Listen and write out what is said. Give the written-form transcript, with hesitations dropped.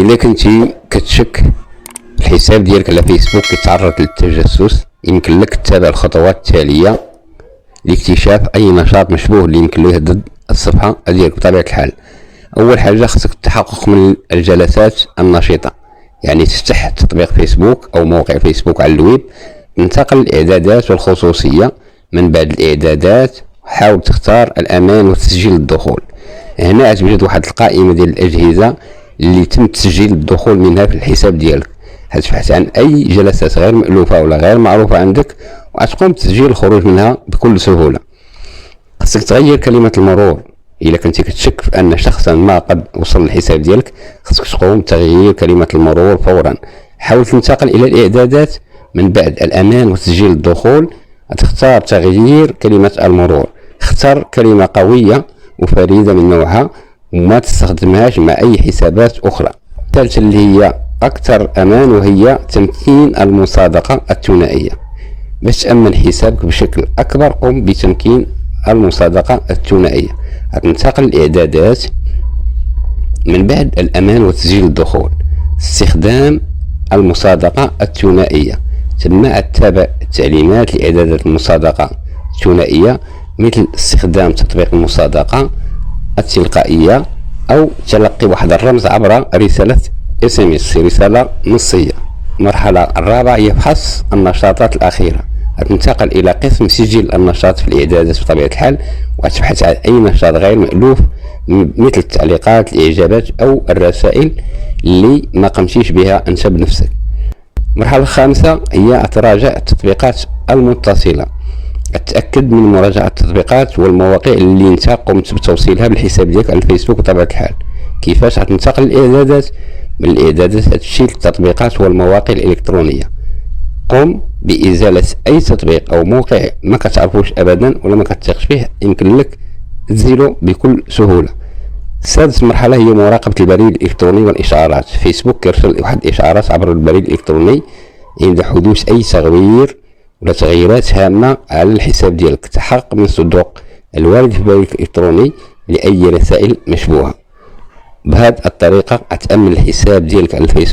الا كنتي كتشك الحساب ديالك على فيسبوك كيتعرض للتجسس، يمكن لك تتابع الخطوات التاليه لاكتشاف اي نشاط مشبوه اللي يمكن له يهدد الصفحه ديالك. بطبيعه الحال اول حاجه خصك التحقق من الجلسات النشطه، يعني تفتح تطبيق فيسبوك او موقع فيسبوك على الويب، انتقل الاعدادات والخصوصيه، من بعد الاعدادات حاول تختار الامان وتسجيل الدخول. هنا غتوجد واحد القائمه ديال الاجهزه اللي تم تسجيل الدخول منها في الحساب ديالك، غتبحث عن اي جلسات غير مألوفه ولا غير معروفه عندك وغتقوم بتسجيل الخروج منها بكل سهوله. خصك تغير كلمه المرور، الا كنتي كتشك في ان شخصا ما قد وصل للحساب ديالك خصك تقوم بتغيير كلمه المرور فورا. حاول تنتقل الى الاعدادات، من بعد الامان وتسجيل الدخول تختار تغيير كلمه المرور. اختر كلمه قويه وفريده من نوعها وما تستخدمهاش مع اي حسابات اخرى. الثالثه اللي هي اكثر امان وهي تمكين المصادقه الثنائيه. باش تامن حسابك بشكل اكبر قم بتمكين المصادقه الثنائيه. غتنتقل الاعدادات، من بعد الامان وتسجيل الدخول استخدام المصادقه الثنائيه، ثم تتبع التعليمات لاعدادات المصادقه الثنائيه مثل استخدام تطبيق المصادقه التلقائيه او تلقي واحد الرمز عبر رساله SMS، رساله نصيه. المرحله الرابعه هي فحص النشاطات الاخيره. غتنتقل الى قسم سجل النشاط في الاعدادات بطبيعه الحال وغتبحث عن اي نشاط غير مألوف مثل التعليقات، الاعجابات او الرسائل اللي ما قمتيش بها انت بنفسك. المرحله الخامسه هي تراجع التطبيقات المتصله. اتاكد من مراجعه التطبيقات والمواقع اللي انت قمت بتوصيلها بالحساب ديالك على الفيسبوك بطبيعه الحال. كيفاش؟ غتنتقل للاعدادات، من الاعدادات غتمشي للتطبيقات والمواقع الالكترونيه، قم بازاله اي تطبيق او موقع ما كتعرفوش ابدا ولا ما كتثقش فيه، يمكن لك تزيلو بكل سهوله. سادس مرحله هي مراقبه البريد الالكتروني والاشعارات. فيسبوك كيرسل واحد الاشعارات عبر البريد الالكتروني عند حدوث اي تغيير ولا تغييرات هامه على الحساب ديالك. تحقق من صدق الوارد في البريد الالكتروني لاي رسائل مشبوهه. بهذه الطريقه غتامن الحساب ديالك على الفيسبوك.